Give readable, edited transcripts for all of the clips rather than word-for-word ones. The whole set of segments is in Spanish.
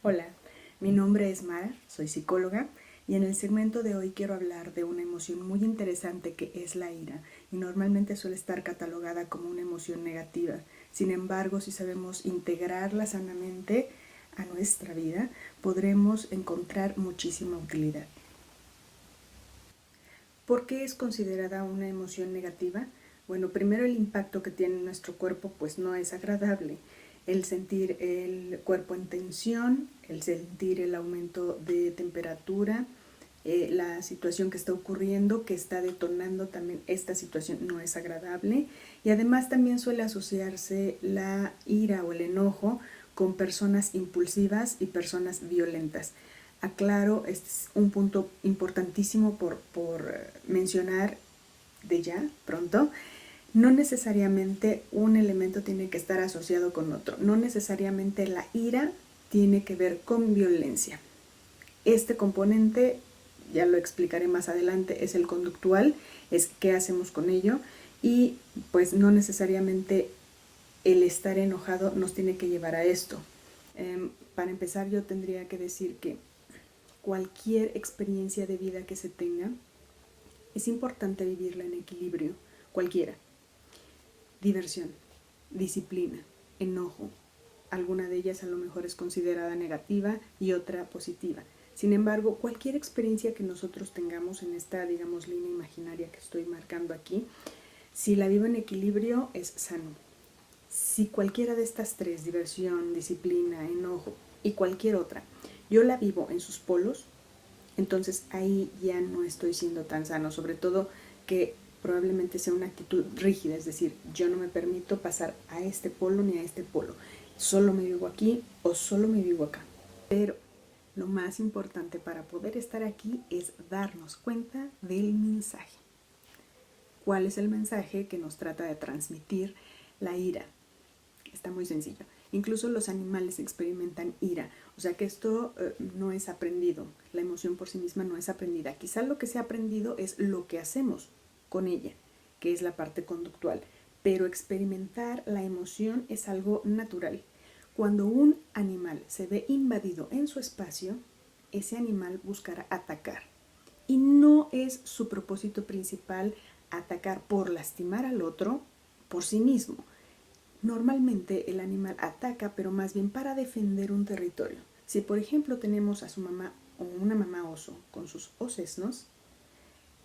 Hola, mi nombre es Mara, soy psicóloga y en el segmento de hoy quiero hablar de una emoción muy interesante que es la ira y normalmente suele estar catalogada como una emoción negativa. Sin embargo, si sabemos integrarla sanamente a nuestra vida, podremos encontrar muchísima utilidad. ¿Por qué es considerada una emoción negativa? Bueno, primero el impacto que tiene en nuestro cuerpo pues no es agradable. El sentir el cuerpo en tensión, el sentir el aumento de temperatura, la situación que está ocurriendo, que está detonando también esta situación no es agradable. Y además también suele asociarse la ira o el enojo con personas impulsivas y personas violentas. Aclaro, este es un punto importantísimo por mencionar de ya, pronto. No necesariamente un elemento tiene que estar asociado con otro. No necesariamente la ira tiene que ver con violencia. Este componente, ya lo explicaré más adelante, es el conductual, es qué hacemos con ello y pues no necesariamente el estar enojado nos tiene que llevar a esto. Para empezar, yo tendría que decir que cualquier experiencia de vida que se tenga, es importante vivirla en equilibrio, cualquiera. Diversión, disciplina, enojo. Alguna de ellas a lo mejor es considerada negativa y otra positiva. Sin embargo, cualquier experiencia que nosotros tengamos en esta, digamos, línea imaginaria que estoy marcando aquí, si la vivo en equilibrio es sano. Si cualquiera de estas tres, diversión, disciplina, enojo y cualquier otra, yo la vivo en sus polos, entonces ahí ya no estoy siendo tan sano, sobre todo que probablemente sea una actitud rígida, es decir, yo no me permito pasar a este polo ni a este polo, solo me vivo aquí o solo me vivo acá. Pero lo más importante para poder estar aquí es darnos cuenta del mensaje. ¿Cuál es el mensaje que nos trata de transmitir la ira? Está muy sencillo. Incluso los animales experimentan ira, o sea que esto no es aprendido, la emoción por sí misma no es aprendida. Quizá lo que se ha aprendido es lo que hacemos con ella, que es la parte conductual, pero experimentar la emoción es algo natural. Cuando un animal se ve invadido en su espacio, ese animal buscará atacar. Y no es su propósito principal atacar por lastimar al otro por sí mismo. Normalmente el animal ataca, pero más bien para defender un territorio. Si por ejemplo tenemos a su mamá o una mamá oso con sus osesnos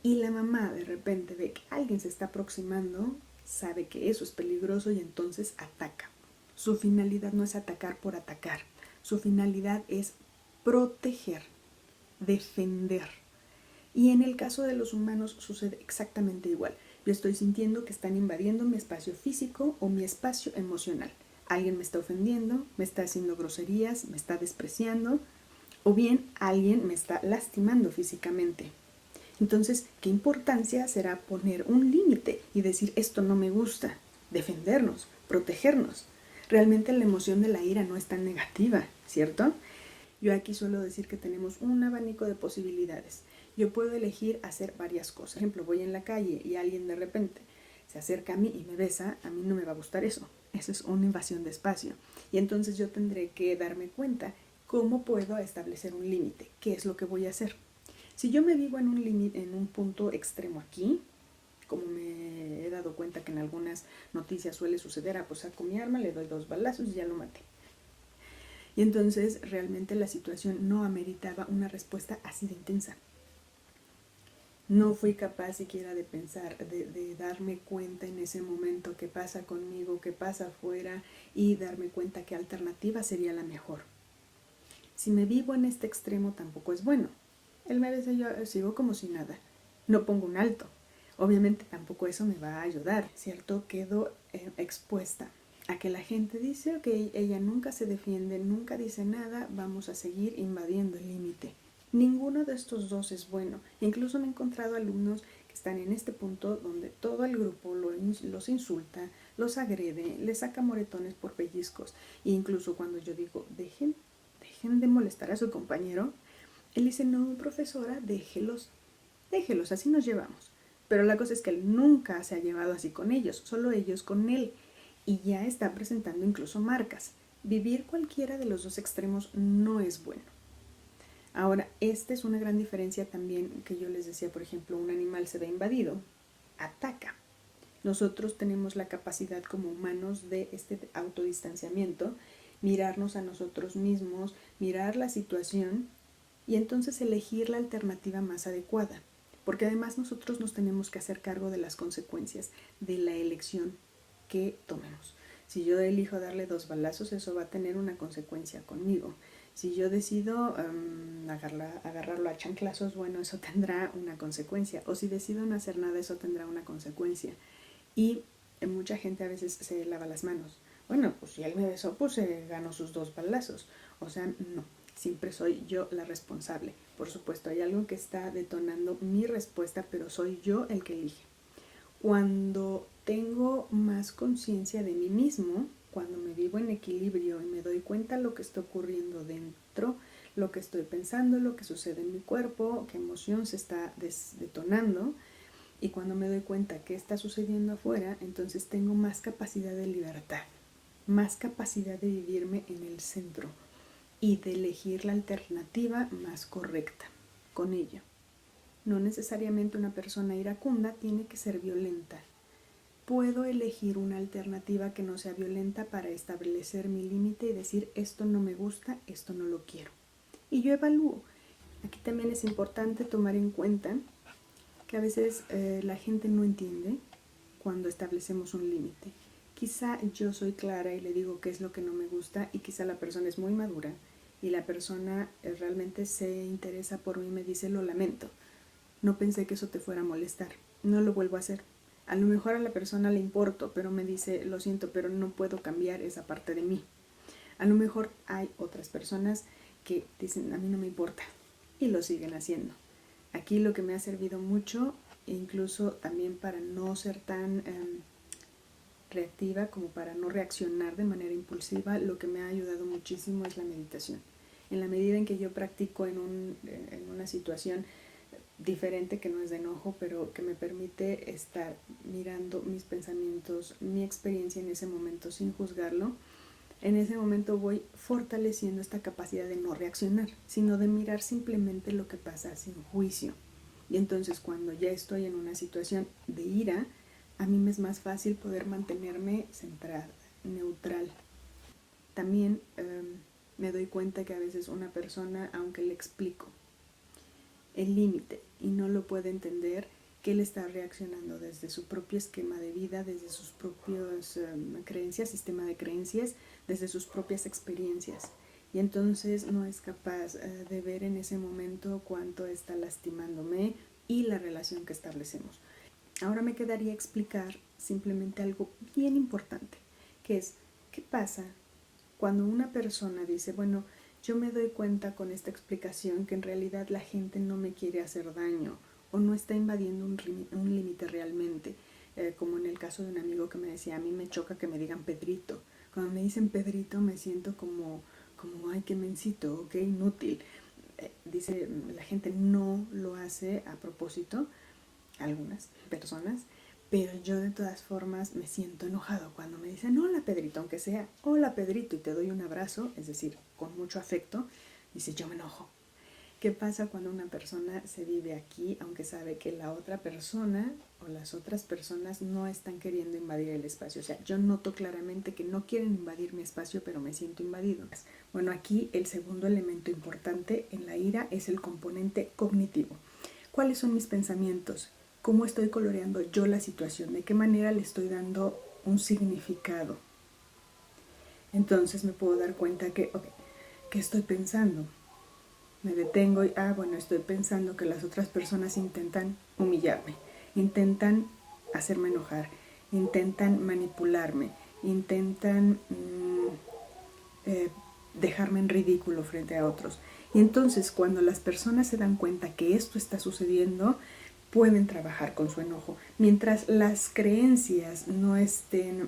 y la mamá de repente ve que alguien se está aproximando, sabe que eso es peligroso y entonces ataca. Su finalidad no es atacar por atacar, su finalidad es proteger, defender. Y en el caso de los humanos sucede exactamente igual. Yo estoy sintiendo que están invadiendo mi espacio físico o mi espacio emocional. Alguien me está ofendiendo, me está haciendo groserías, me está despreciando, o bien alguien me está lastimando físicamente. Entonces, ¿qué importancia será poner un límite y decir esto no me gusta? Defendernos, protegernos. Realmente la emoción de la ira no es tan negativa, ¿cierto? Yo aquí suelo decir que tenemos un abanico de posibilidades. Yo puedo elegir hacer varias cosas. Por ejemplo, voy en la calle y alguien de repente se acerca a mí y me besa, a mí no me va a gustar eso. Eso es una invasión de espacio. Y entonces yo tendré que darme cuenta cómo puedo establecer un límite, qué es lo que voy a hacer. Si yo me vivo en un límite, en un punto extremo aquí, como me he dado cuenta que en algunas noticias suele suceder, pues saco mi arma, le doy 2 balazos y ya lo maté. Y entonces realmente la situación no ameritaba una respuesta así de intensa. No fui capaz siquiera de pensar, de darme cuenta en ese momento qué pasa conmigo, qué pasa afuera y darme cuenta qué alternativa sería la mejor. Si me vivo en este extremo tampoco es bueno. Él me besa y yo sigo como si nada. No pongo un alto. Obviamente tampoco eso me va a ayudar, ¿cierto? Quedo expuesta a que la gente dice, ok, ella nunca se defiende, nunca dice nada, vamos a seguir invadiendo el límite. Ninguno de estos dos es bueno. Incluso me he encontrado alumnos que están en este punto donde todo el grupo los insulta, los agrede, les saca moretones por pellizcos. E incluso cuando yo digo, dejen de molestar a su compañero, él dice, no, profesora, déjelos, así nos llevamos. Pero la cosa es que él nunca se ha llevado así con ellos, solo ellos con él. Y ya está presentando incluso marcas. Vivir cualquiera de los dos extremos no es bueno. Ahora, esta es una gran diferencia también que yo les decía, por ejemplo, un animal se ve invadido, ataca. Nosotros tenemos la capacidad como humanos de este autodistanciamiento, mirarnos a nosotros mismos, mirar la situación y entonces elegir la alternativa más adecuada. Porque además nosotros nos tenemos que hacer cargo de las consecuencias de la elección que tomemos. Si yo elijo darle 2 balazos, eso va a tener una consecuencia conmigo. Si yo decido agarrarlo a chanclazos, bueno, eso tendrá una consecuencia. O si decido no hacer nada, eso tendrá una consecuencia. Y mucha gente a veces se lava las manos. Bueno, pues si él me besó, pues ganó sus 2 balazos. O sea, no, siempre soy yo la responsable. Por supuesto, hay algo que está detonando mi respuesta, pero soy yo el que elige. Cuando tengo más conciencia de mí mismo, cuando me vivo en equilibrio y me doy cuenta de lo que está ocurriendo dentro, lo que estoy pensando, lo que sucede en mi cuerpo, qué emoción se está detonando, y cuando me doy cuenta qué está sucediendo afuera, entonces tengo más capacidad de libertad, más capacidad de vivirme en el centro y de elegir la alternativa más correcta con ello. No necesariamente una persona iracunda tiene que ser violenta. Puedo elegir una alternativa que no sea violenta para establecer mi límite y decir esto no me gusta, esto no lo quiero. Y yo evalúo. Aquí también es importante tomar en cuenta que a veces la gente no entiende cuando establecemos un límite. Quizá yo soy clara y le digo qué es lo que no me gusta y quizá la persona es muy madura y la persona realmente se interesa por mí y me dice lo lamento. No pensé que eso te fuera a molestar, no lo vuelvo a hacer. A lo mejor a la persona le importo, pero me dice, lo siento, pero no puedo cambiar esa parte de mí. A lo mejor hay otras personas que dicen, a mí no me importa, y lo siguen haciendo. Aquí lo que me ha servido mucho, incluso también para no ser tan reactiva, como para no reaccionar de manera impulsiva, lo que me ha ayudado muchísimo es la meditación. En la medida en que yo practico en una situación diferente, que no es de enojo, pero que me permite estar mirando mis pensamientos, mi experiencia en ese momento sin juzgarlo, en ese momento voy fortaleciendo esta capacidad de no reaccionar, sino de mirar simplemente lo que pasa sin juicio. Y entonces cuando ya estoy en una situación de ira, a mí me es más fácil poder mantenerme centrada, neutral. También me doy cuenta que a veces una persona, aunque le explico el límite y no lo puede entender, que él está reaccionando desde su propio esquema de vida, desde sus propias creencias, sistema de creencias, desde sus propias experiencias. Y entonces no es capaz de ver en ese momento cuánto está lastimándome y la relación que establecemos. Ahora me quedaría explicar simplemente algo bien importante, que es, ¿qué pasa cuando una persona dice, bueno, yo me doy cuenta con esta explicación que en realidad la gente no me quiere hacer daño o no está invadiendo un límite realmente? Como en el caso de un amigo que me decía, a mí me choca que me digan Pedrito. Cuando me dicen Pedrito me siento como ay, qué mencito, qué inútil. Dice, la gente no lo hace a propósito, algunas personas, pero yo de todas formas me siento enojado cuando me dicen hola Pedrito, aunque sea hola Pedrito y te doy un abrazo, es decir, con mucho afecto, dice yo me enojo. ¿Qué pasa cuando una persona se vive aquí, aunque sabe que la otra persona o las otras personas no están queriendo invadir el espacio? O sea, yo noto claramente que no quieren invadir mi espacio, pero me siento invadido. Bueno, aquí el segundo elemento importante en la ira es el componente cognitivo. ¿Cuáles son mis pensamientos? ¿Cómo estoy coloreando yo la situación? ¿De qué manera le estoy dando un significado? Entonces me puedo dar cuenta que, ¿qué estoy pensando? Me detengo y, bueno, estoy pensando que las otras personas intentan humillarme, intentan hacerme enojar, intentan manipularme, intentan dejarme en ridículo frente a otros. Y entonces cuando las personas se dan cuenta que esto está sucediendo, pueden trabajar con su enojo. Mientras las creencias no estén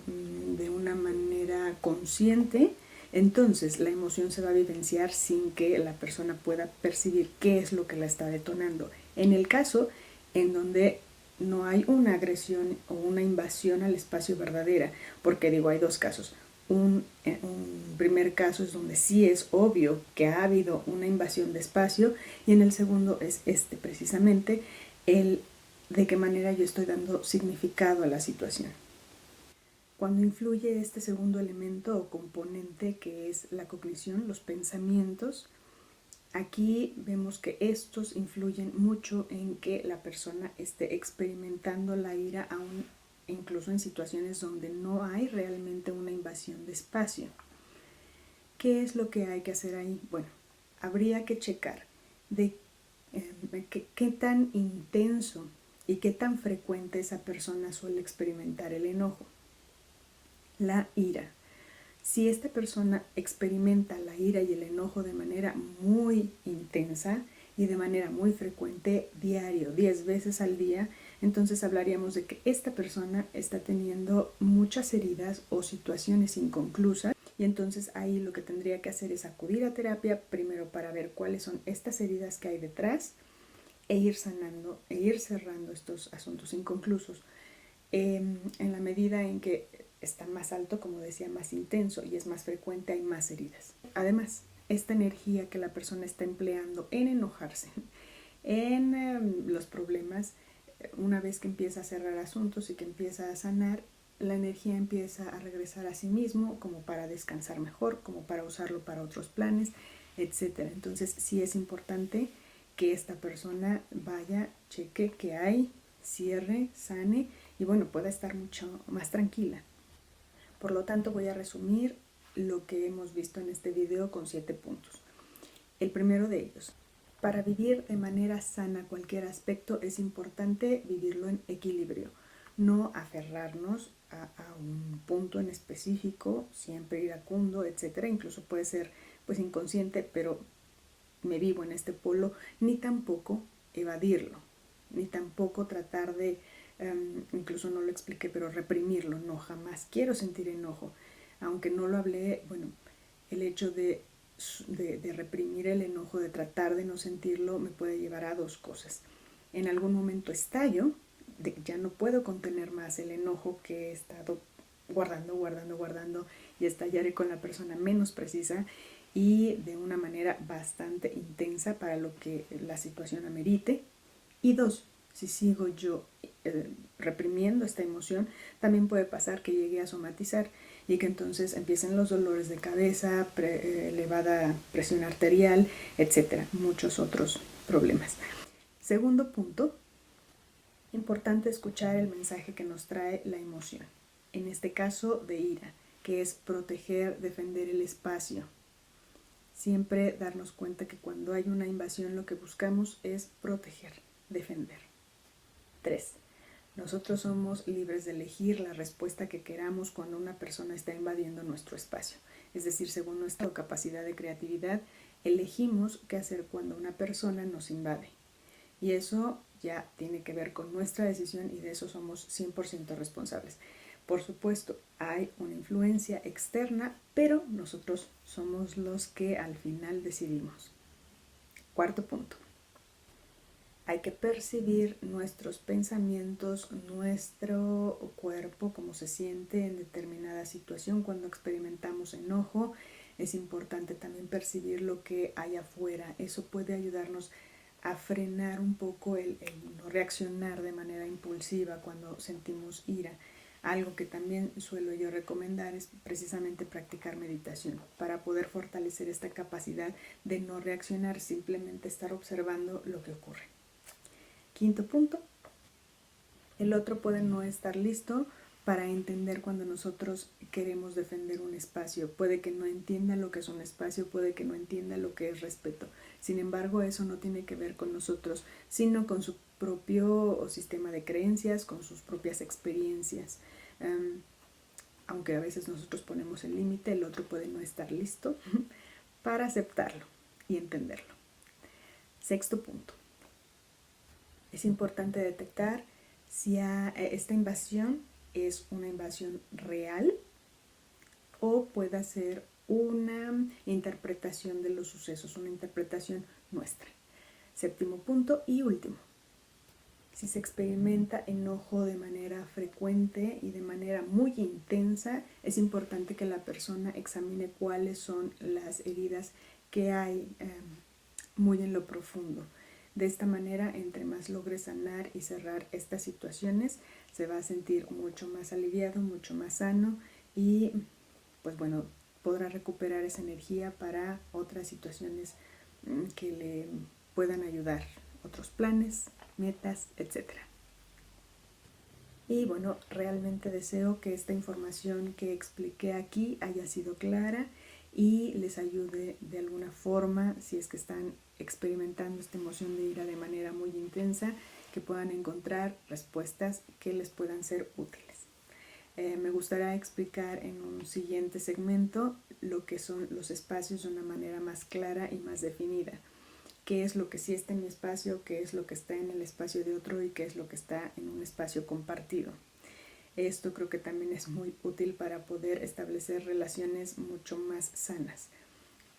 de una manera consciente, entonces la emoción se va a vivenciar sin que la persona pueda percibir qué es lo que la está detonando. En el caso en donde no hay una agresión o una invasión al espacio verdadera, porque digo, hay dos casos. un primer caso es donde sí es obvio que ha habido una invasión de espacio, y en el segundo es precisamente el de qué manera yo estoy dando significado a la situación. Cuando influye este segundo elemento o componente, que es la cognición, los pensamientos, aquí vemos que estos influyen mucho en que la persona esté experimentando la ira aún incluso en situaciones donde no hay realmente una invasión de espacio. ¿Qué es lo que hay que hacer ahí? Bueno, habría que checar de qué tan intenso y qué tan frecuente esa persona suele experimentar el enojo, la ira. Si esta persona experimenta la ira y el enojo de manera muy intensa y de manera muy frecuente, diario, 10 veces al día, entonces hablaríamos de que esta persona está teniendo muchas heridas o situaciones inconclusas, y entonces ahí lo que tendría que hacer es acudir a terapia primero para ver cuáles son estas heridas que hay detrás e ir sanando e ir cerrando estos asuntos inconclusos. En la medida en que está más alto, como decía, más intenso y es más frecuente, hay más heridas. Además, esta energía que la persona está empleando en enojarse, en los problemas, una vez que empieza a cerrar asuntos y que empieza a sanar, la energía empieza a regresar a sí mismo, como para descansar mejor, como para usarlo para otros planes, etc. Entonces sí es importante que esta persona vaya, cheque qué hay, cierre, sane y bueno, pueda estar mucho más tranquila. Por lo tanto, voy a resumir lo que hemos visto en este video con 7 puntos. El primero de ellos: para vivir de manera sana cualquier aspecto es importante vivirlo en equilibrio, no aferrarnos a un punto en específico, siempre iracundo, etc. Incluso puede ser pues inconsciente, pero me vivo en este polo, ni tampoco evadirlo, ni tampoco tratar de, incluso no lo expliqué, pero reprimirlo. No, jamás quiero sentir enojo. Aunque no lo hablé, bueno, el hecho de reprimir el enojo, de tratar de no sentirlo, me puede llevar a dos cosas. En algún momento estallo, ya no puedo contener más el enojo que he estado guardando, y estallaré con la persona menos precisa y de una manera bastante intensa para lo que la situación amerite. Y dos, si sigo yo reprimiendo esta emoción, también puede pasar que llegue a somatizar y que entonces empiecen los dolores de cabeza, elevada presión arterial, etcétera, muchos otros problemas. Segundo punto: importante escuchar el mensaje que nos trae la emoción, en este caso de ira, que es proteger, defender el espacio. Siempre darnos cuenta que cuando hay una invasión lo que buscamos es proteger, defender. 3. Nosotros somos libres de elegir la respuesta que queramos cuando una persona está invadiendo nuestro espacio. Es decir, según nuestra capacidad de creatividad, elegimos qué hacer cuando una persona nos invade. Y eso ya tiene que ver con nuestra decisión y de eso somos 100% responsables. Por supuesto, hay una influencia externa, pero nosotros somos los que al final decidimos. Cuarto punto: hay que percibir nuestros pensamientos, nuestro cuerpo, cómo se siente en determinada situación. Cuando experimentamos enojo, es importante también percibir lo que hay afuera. Eso puede ayudarnos a frenar un poco el no reaccionar de manera impulsiva cuando sentimos ira. Algo que también suelo yo recomendar es precisamente practicar meditación para poder fortalecer esta capacidad de no reaccionar, simplemente estar observando lo que ocurre. Quinto punto: el otro puede no estar listo para entender cuando nosotros queremos defender un espacio. Puede que no entienda lo que es un espacio, puede que no entienda lo que es respeto. Sin embargo, eso no tiene que ver con nosotros, sino con su propio sistema de creencias, con sus propias experiencias. Aunque a veces nosotros ponemos el límite, el otro puede no estar listo para aceptarlo y entenderlo. Sexto punto: es importante detectar si esta invasión es una invasión real o puede ser una interpretación de los sucesos, una interpretación nuestra. Séptimo punto y último: Si se experimenta enojo de manera frecuente y de manera muy intensa, es importante que la persona examine cuáles son las heridas que hay muy en lo profundo. De esta manera, entre más logre sanar y cerrar estas situaciones, se va a sentir mucho más aliviado, mucho más sano y pues bueno, podrá recuperar esa energía para otras situaciones que le puedan ayudar, otros planes, metas, etcétera. Y bueno, realmente deseo que esta información que expliqué aquí haya sido clara y les ayude de alguna forma, si es que están experimentando esta emoción de ira de manera muy intensa, que puedan encontrar respuestas que les puedan ser útiles. Me gustaría explicar en un siguiente segmento lo que son los espacios de una manera más clara y más definida. Qué es lo que sí está en mi espacio, qué es lo que está en el espacio de otro y qué es lo que está en un espacio compartido. Esto creo que también es muy útil para poder establecer relaciones mucho más sanas,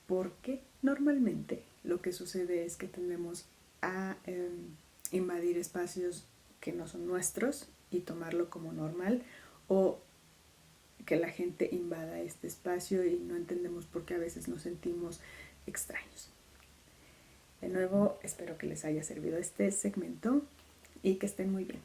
porque normalmente lo que sucede es que tendemos a invadir espacios que no son nuestros y tomarlo como normal, o que la gente invada este espacio y no entendemos por qué a veces nos sentimos extraños. De nuevo, espero que les haya servido este segmento y que estén muy bien.